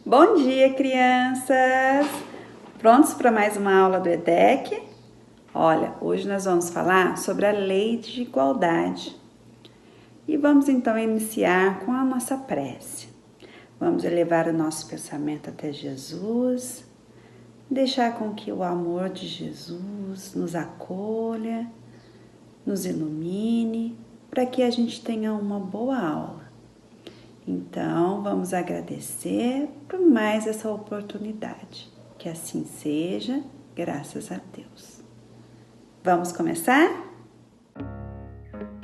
Bom dia, crianças! Prontos para mais uma aula do EDEC? Olha, hoje nós vamos falar sobre a lei de igualdade. E vamos então iniciar com a nossa prece. Vamos elevar o nosso pensamento até Jesus, deixar com que o amor de Jesus nos acolha, nos ilumine, para que a gente tenha uma boa aula. Então, vamos agradecer por mais essa oportunidade. Que assim seja, graças a Deus. Vamos começar?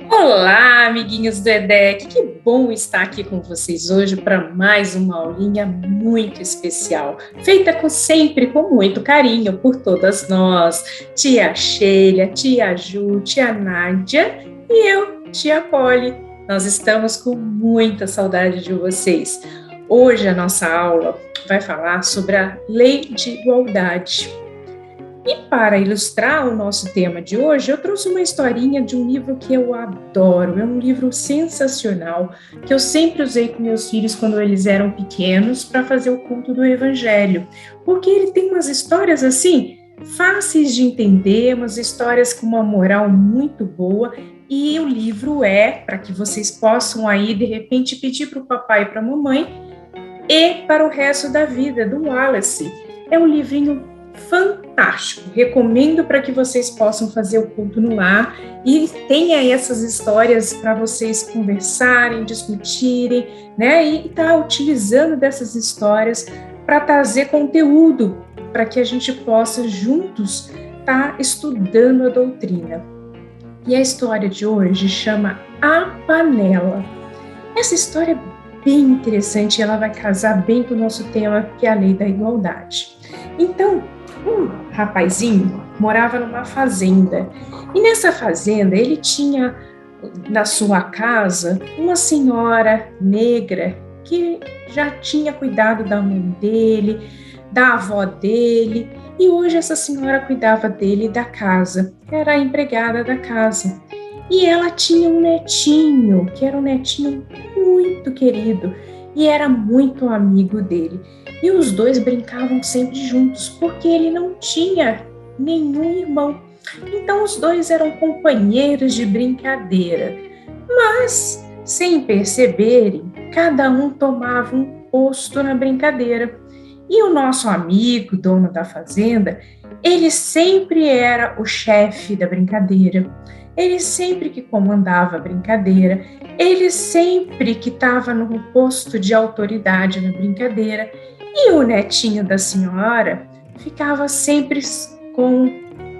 Olá, amiguinhos do EDEC, que bom estar aqui com vocês hoje para mais uma aulinha muito especial, feita sempre com muito carinho por todas nós, tia Sheila, tia Ju, tia Nádia e eu, tia Polly. Nós estamos com muita saudade de vocês. Hoje a nossa aula vai falar sobre a lei de igualdade. E para ilustrar o nosso tema de hoje, eu trouxe uma historinha de um livro que eu adoro. É um livro sensacional, que eu sempre usei com meus filhos quando eles eram pequenos para fazer o culto do Evangelho. Porque ele tem umas histórias assim, fáceis de entender, umas histórias com uma moral muito boa. E o livro é para que vocês possam aí, de repente, pedir para o papai e para a mamãe e para o resto da vida, do Wallace. É um livrinho fantástico, recomendo para que vocês possam fazer o culto no lar e tenha essas histórias para vocês conversarem, discutirem, né, e estar utilizando dessas histórias para trazer conteúdo, para que a gente possa juntos estar estudando a doutrina. E a história de hoje chama A Panela. Essa história é bem interessante, ela vai casar bem com o nosso tema, que é a lei da igualdade. Então, um rapazinho morava numa fazenda, e nessa fazenda ele tinha na sua casa uma senhora negra que já tinha cuidado da mãe dele, da avó dele, e hoje essa senhora cuidava dele e da casa, era a empregada da casa. E ela tinha um netinho, que era um netinho muito querido, e era muito amigo dele. E os dois brincavam sempre juntos, porque ele não tinha nenhum irmão. Então os dois eram companheiros de brincadeira. Mas, sem perceberem, cada um tomava um posto na brincadeira. E o nosso amigo, dono da fazenda, ele sempre era o chefe da brincadeira. Ele sempre que comandava a brincadeira, ele sempre que estava no posto de autoridade na brincadeira. E o netinho da senhora ficava sempre com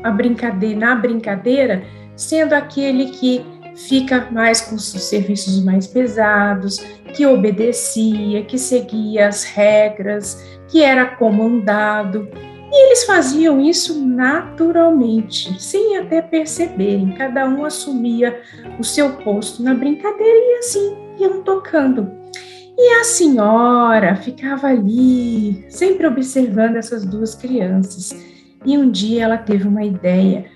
a brincadeira, na brincadeira, sendo aquele que fica mais com os serviços mais pesados, que obedecia, que seguia as regras, que era comandado. E eles faziam isso naturalmente, sem até perceberem. Cada um assumia o seu posto na brincadeira e assim iam tocando. E a senhora ficava ali, sempre observando essas duas crianças. E um dia ela teve uma ideia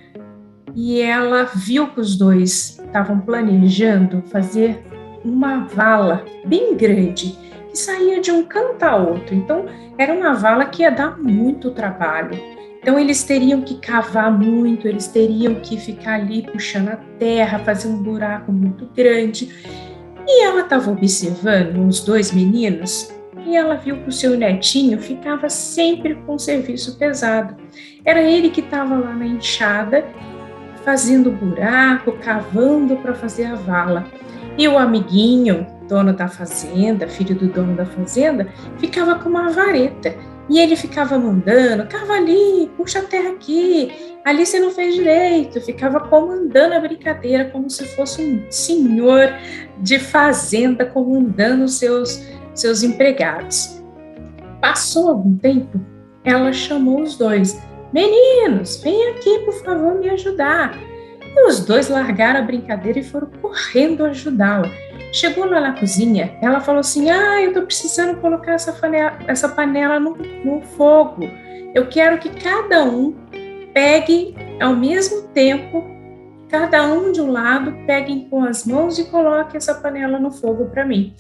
e ela viu que os dois estavam planejando fazer uma vala bem grande, que saía de um canto a outro. Então, era uma vala que ia dar muito trabalho. Então, eles teriam que cavar muito, eles teriam que ficar ali puxando a terra, fazer um buraco muito grande. E ela estava observando os dois meninos e ela viu que o seu netinho ficava sempre com serviço pesado. Era ele que estava lá na enxada, fazendo buraco, cavando para fazer a vala. E o amiguinho, dono da fazenda, filho do dono da fazenda, ficava com uma vareta. E ele ficava mandando, cava ali, puxa a terra aqui, ali você não fez direito. Ficava comandando a brincadeira como se fosse um senhor de fazenda comandando os seus empregados. Passou algum tempo, ela chamou os dois. Meninos, vem aqui, por favor, me ajudar. E os dois largaram a brincadeira e foram correndo ajudá-la. Chegou lá na cozinha, ela falou assim, eu tô precisando colocar essa panela no fogo. Eu quero que cada um pegue ao mesmo tempo, cada um de um lado, peguem com as mãos e coloquem essa panela no fogo para mim.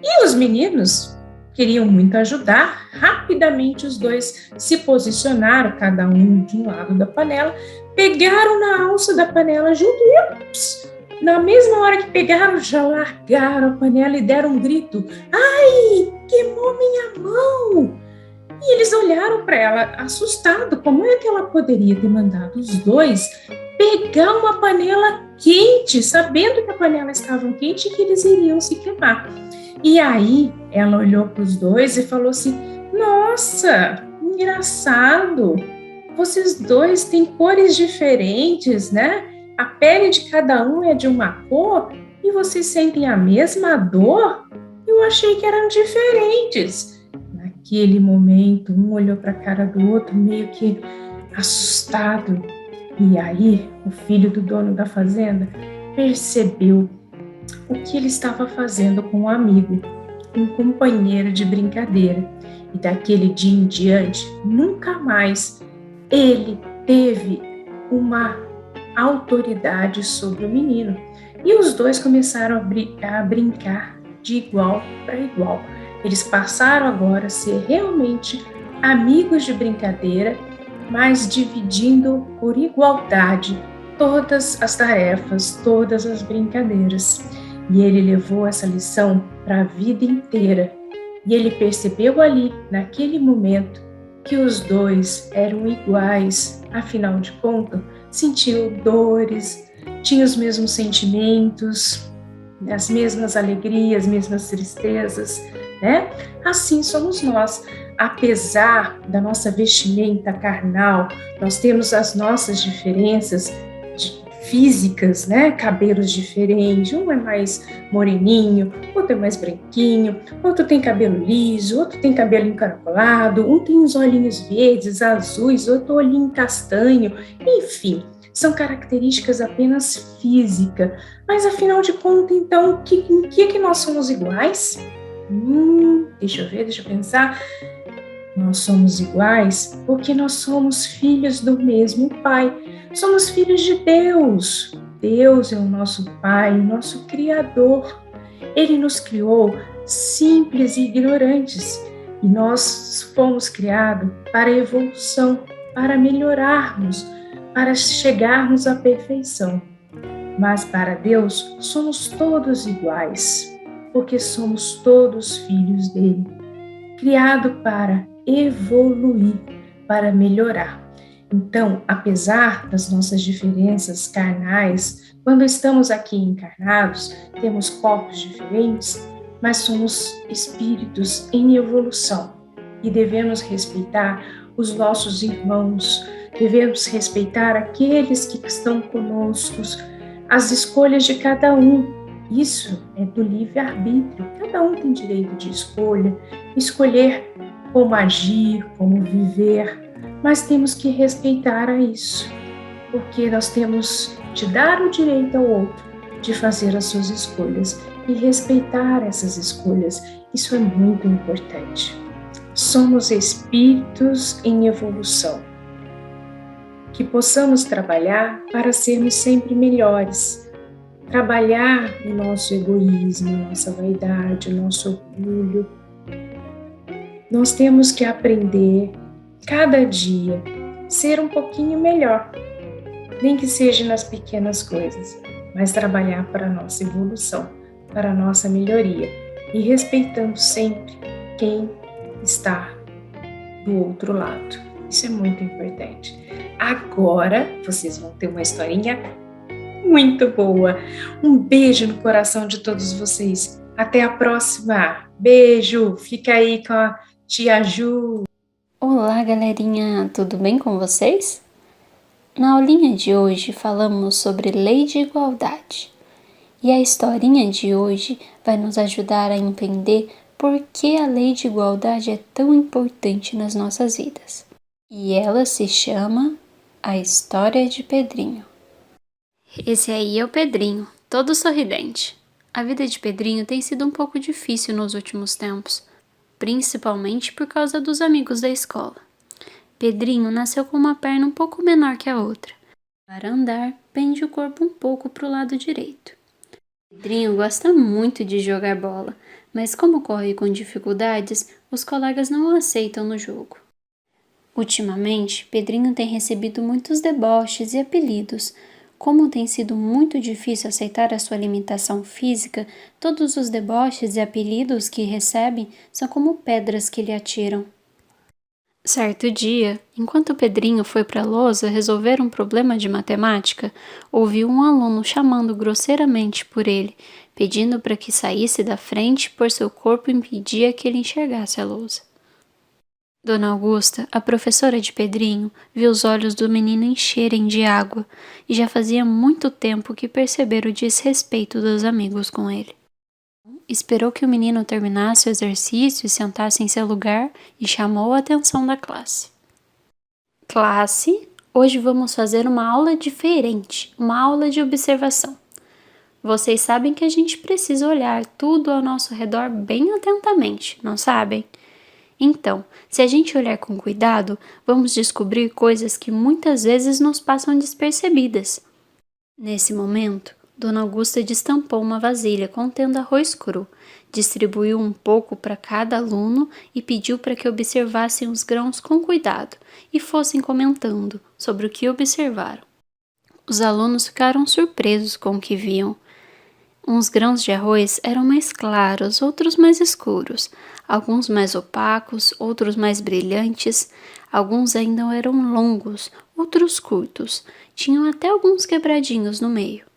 E os meninos, queriam muito ajudar. Rapidamente os dois se posicionaram, cada um de um lado da panela, pegaram na alça da panela junto e ups, na mesma hora que pegaram, já largaram a panela e deram um grito. Ai, queimou minha mão! E eles olharam para ela assustados. Como é que ela poderia ter mandado os dois pegar uma panela quente, sabendo que a panela estava quente e que eles iriam se queimar? E aí ela olhou para os dois e falou assim: nossa, engraçado, vocês dois têm cores diferentes, né? A pele de cada um é de uma cor e vocês sentem a mesma dor? Eu achei que eram diferentes. Naquele momento, um olhou para a cara do outro meio que assustado. E aí, o filho do dono da fazenda percebeu o que ele estava fazendo com um amigo, um companheiro de brincadeira. E daquele dia em diante, nunca mais ele teve uma autoridade sobre o menino. E os dois começaram a brincar de igual para igual. Eles passaram agora a ser realmente amigos de brincadeira, mas dividindo por igualdade todas as tarefas, todas as brincadeiras. E ele levou essa lição para a vida inteira. E ele percebeu ali, naquele momento, que os dois eram iguais, afinal de contas, sentiu dores, tinham os mesmos sentimentos, as mesmas alegrias, as mesmas tristezas, né? Assim somos nós. Apesar da nossa vestimenta carnal, nós temos as nossas diferenças físicas, né? Cabelos diferentes, um é mais moreninho, outro é mais branquinho, outro tem cabelo liso, outro tem cabelo encaracolado, um tem os olhinhos verdes, azuis, outro olhinho castanho, enfim, são características apenas físicas. Mas afinal de contas, então, em que nós somos iguais? Deixa eu ver, deixa eu pensar. Nós somos iguais porque nós somos filhos do mesmo Pai. Somos filhos de Deus. Deus é o nosso Pai, o nosso Criador. Ele nos criou simples e ignorantes. E nós fomos criados para a evolução, para melhorarmos, para chegarmos à perfeição. Mas para Deus somos todos iguais, porque somos todos filhos dele, criado para evoluir, para melhorar. Então, apesar das nossas diferenças carnais, quando estamos aqui encarnados, temos corpos diferentes, mas somos espíritos em evolução e devemos respeitar os nossos irmãos, devemos respeitar aqueles que estão conosco, as escolhas de cada um. Isso é do livre-arbítrio. Cada um tem direito de escolha, escolher como agir, como viver, mas temos que respeitar a isso, porque nós temos de dar o direito ao outro de fazer as suas escolhas e respeitar essas escolhas. Isso é muito importante. Somos espíritos em evolução. Que possamos trabalhar para sermos sempre melhores. Trabalhar o nosso egoísmo, a nossa vaidade, o nosso orgulho. Nós temos que aprender, cada dia, ser um pouquinho melhor. Nem que seja nas pequenas coisas, mas trabalhar para a nossa evolução, para a nossa melhoria. E respeitando sempre quem está do outro lado. Isso é muito importante. Agora, vocês vão ter uma historinha muito boa. Um beijo no coração de todos vocês. Até a próxima. Beijo. Fica aí com a tia Ju. Olá, galerinha. Tudo bem com vocês? Na aulinha de hoje falamos sobre lei de igualdade. E a historinha de hoje vai nos ajudar a entender por que a lei de igualdade é tão importante nas nossas vidas. E ela se chama A História de Pedrinho. Esse aí é o Pedrinho, todo sorridente. A vida de Pedrinho tem sido um pouco difícil nos últimos tempos, principalmente por causa dos amigos da escola. Pedrinho nasceu com uma perna um pouco menor que a outra. Para andar, pende o corpo um pouco para o lado direito. Pedrinho gosta muito de jogar bola, mas como ocorre com dificuldades, os colegas não o aceitam no jogo. Ultimamente, Pedrinho tem recebido muitos deboches e apelidos. Como tem sido muito difícil aceitar a sua limitação física, todos os deboches e apelidos que recebe são como pedras que lhe atiram. Certo dia, enquanto Pedrinho foi para a lousa resolver um problema de matemática, ouviu um aluno chamando grosseiramente por ele, pedindo para que saísse da frente, pois seu corpo impedia que ele enxergasse a lousa. Dona Augusta, a professora de Pedrinho, viu os olhos do menino encherem de água e já fazia muito tempo que percebera o desrespeito dos amigos com ele. Esperou que o menino terminasse o exercício e sentasse em seu lugar e chamou a atenção da classe. Classe, hoje vamos fazer uma aula diferente, uma aula de observação. Vocês sabem que a gente precisa olhar tudo ao nosso redor bem atentamente, não sabem? Então, se a gente olhar com cuidado, vamos descobrir coisas que muitas vezes nos passam despercebidas. Nesse momento, Dona Augusta destampou uma vasilha contendo arroz cru, distribuiu um pouco para cada aluno e pediu para que observassem os grãos com cuidado e fossem comentando sobre o que observaram. Os alunos ficaram surpresos com o que viam. Uns grãos de arroz eram mais claros, outros mais escuros, alguns mais opacos, outros mais brilhantes, alguns ainda eram longos, outros curtos, tinham até alguns quebradinhos no meio.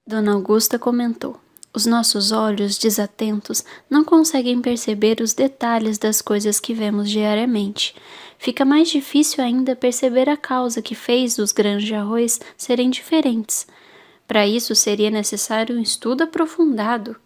Dona Augusta comentou: os nossos olhos desatentos não conseguem perceber os detalhes das coisas que vemos diariamente. Fica mais difícil ainda perceber a causa que fez os grãos de arroz serem diferentes. Para isso seria necessário um estudo aprofundado.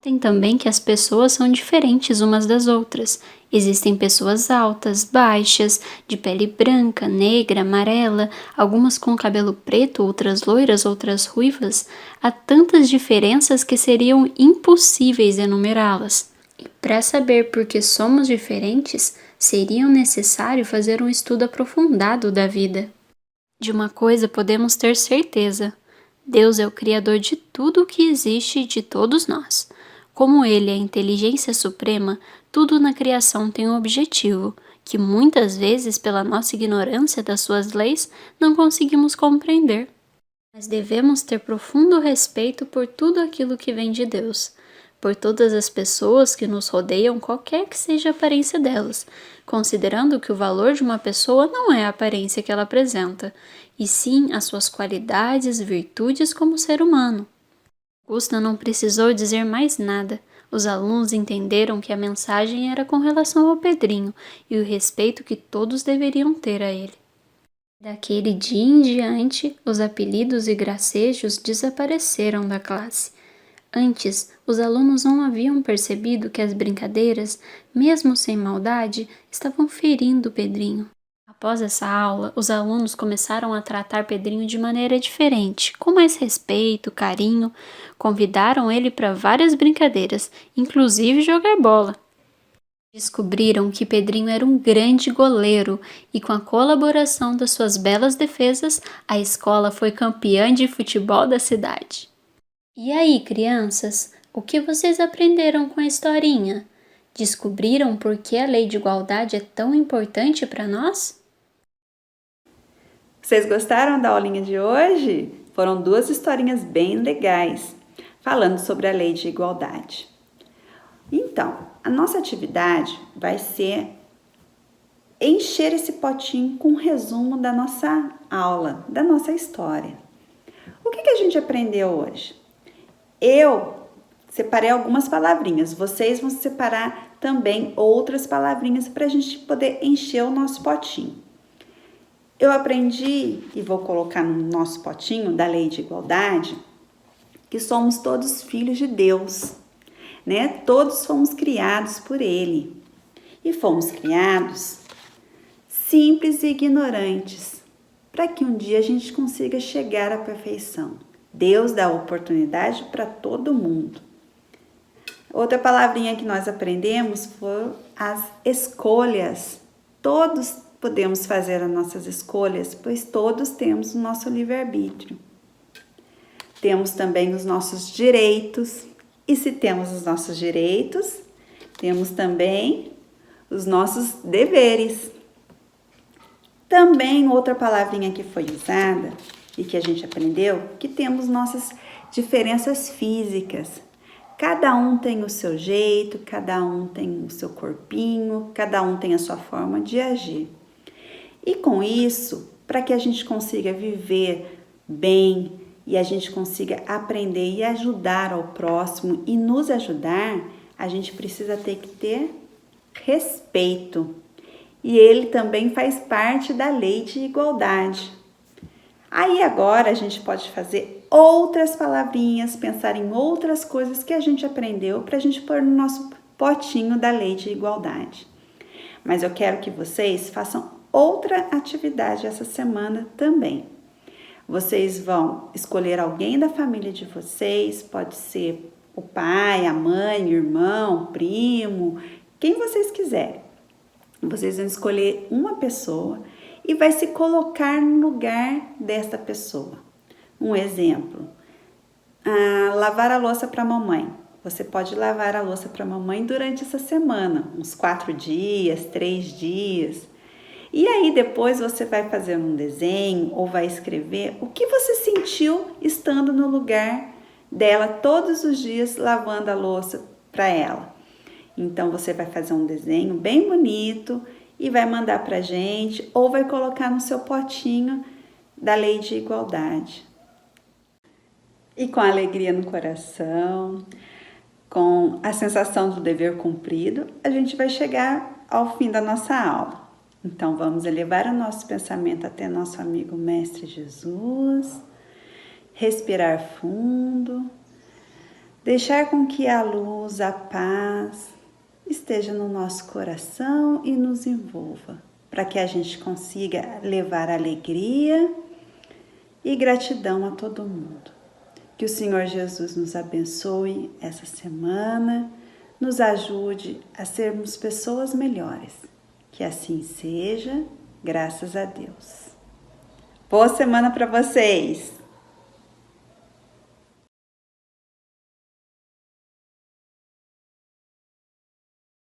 Tem também que as pessoas são diferentes umas das outras. Existem pessoas altas, baixas, de pele branca, negra, amarela, algumas com cabelo preto, outras loiras, outras ruivas. Há tantas diferenças que seriam impossíveis enumerá-las. E para saber por que somos diferentes, seria necessário fazer um estudo aprofundado da vida. De uma coisa podemos ter certeza: Deus é o Criador de tudo o que existe e de todos nós. Como Ele é a inteligência suprema, tudo na criação tem um objetivo, que muitas vezes, pela nossa ignorância das suas leis, não conseguimos compreender. Mas devemos ter profundo respeito por tudo aquilo que vem de Deus, por todas as pessoas que nos rodeiam, qualquer que seja a aparência delas, considerando que o valor de uma pessoa não é a aparência que ela apresenta, e sim as suas qualidades e virtudes como ser humano. Augusta não precisou dizer mais nada. Os alunos entenderam que a mensagem era com relação ao Pedrinho e o respeito que todos deveriam ter a ele. Daquele dia em diante, os apelidos e gracejos desapareceram da classe. Antes, os alunos não haviam percebido que as brincadeiras, mesmo sem maldade, estavam ferindo Pedrinho. Após essa aula, os alunos começaram a tratar Pedrinho de maneira diferente, com mais respeito, carinho. Convidaram ele para várias brincadeiras, inclusive jogar bola. Descobriram que Pedrinho era um grande goleiro e, com a colaboração das suas belas defesas, a escola foi campeã de futebol da cidade. E aí, crianças, o que vocês aprenderam com a historinha? Descobriram por que a lei de igualdade é tão importante para nós? Vocês gostaram da aulinha de hoje? Foram 2 historinhas bem legais, falando sobre a lei de igualdade. Então, a nossa atividade vai ser encher esse potinho com um resumo da nossa aula, da nossa história. O que a gente aprendeu hoje? Eu separei algumas palavrinhas, vocês vão separar também outras palavrinhas para a gente poder encher o nosso potinho. Eu aprendi, e vou colocar no nosso potinho da lei de igualdade, que somos todos filhos de Deus, né? Todos fomos criados por Ele. E fomos criados simples e ignorantes, para que um dia a gente consiga chegar à perfeição. Deus dá oportunidade para todo mundo. Outra palavrinha que nós aprendemos foram as escolhas. Todos podemos fazer as nossas escolhas, pois todos temos o nosso livre-arbítrio. Temos também os nossos direitos E se temos os nossos direitos, temos também os nossos deveres. Também outra palavrinha que foi usada e que a gente aprendeu, que temos nossas diferenças físicas. Cada um tem o seu jeito, cada um tem o seu corpinho, cada um tem a sua forma de agir. E com isso, para que a gente consiga viver bem e a gente consiga aprender e ajudar ao próximo e nos ajudar, a gente precisa ter respeito. E ele também faz parte da lei de igualdade. Aí agora a gente pode fazer outras palavrinhas, pensar em outras coisas que a gente aprendeu para a gente pôr no nosso potinho da lei de igualdade. Mas eu quero que vocês façam outra atividade essa semana também. Vocês vão escolher alguém da família de vocês, pode ser o pai, a mãe, o irmão, o primo, quem vocês quiserem. Vocês vão escolher uma pessoa e vai se colocar no lugar desta pessoa. Um exemplo, lavar a louça para a mamãe. Você pode lavar a louça para a mamãe durante essa semana, uns 4 dias, 3 dias. E aí depois você vai fazer um desenho ou vai escrever o que você sentiu estando no lugar dela todos os dias lavando a louça para ela. Então, você vai fazer um desenho bem bonito e vai mandar pra gente ou vai colocar no seu potinho da lei de igualdade. E com alegria no coração, com a sensação do dever cumprido, a gente vai chegar ao fim da nossa aula. Então, vamos elevar o nosso pensamento até nosso amigo Mestre Jesus, respirar fundo, deixar com que a luz, a paz esteja no nosso coração e nos envolva, para que a gente consiga levar alegria e gratidão a todo mundo. Que o Senhor Jesus nos abençoe essa semana, nos ajude a sermos pessoas melhores. Que assim seja, graças a Deus. Boa semana para vocês!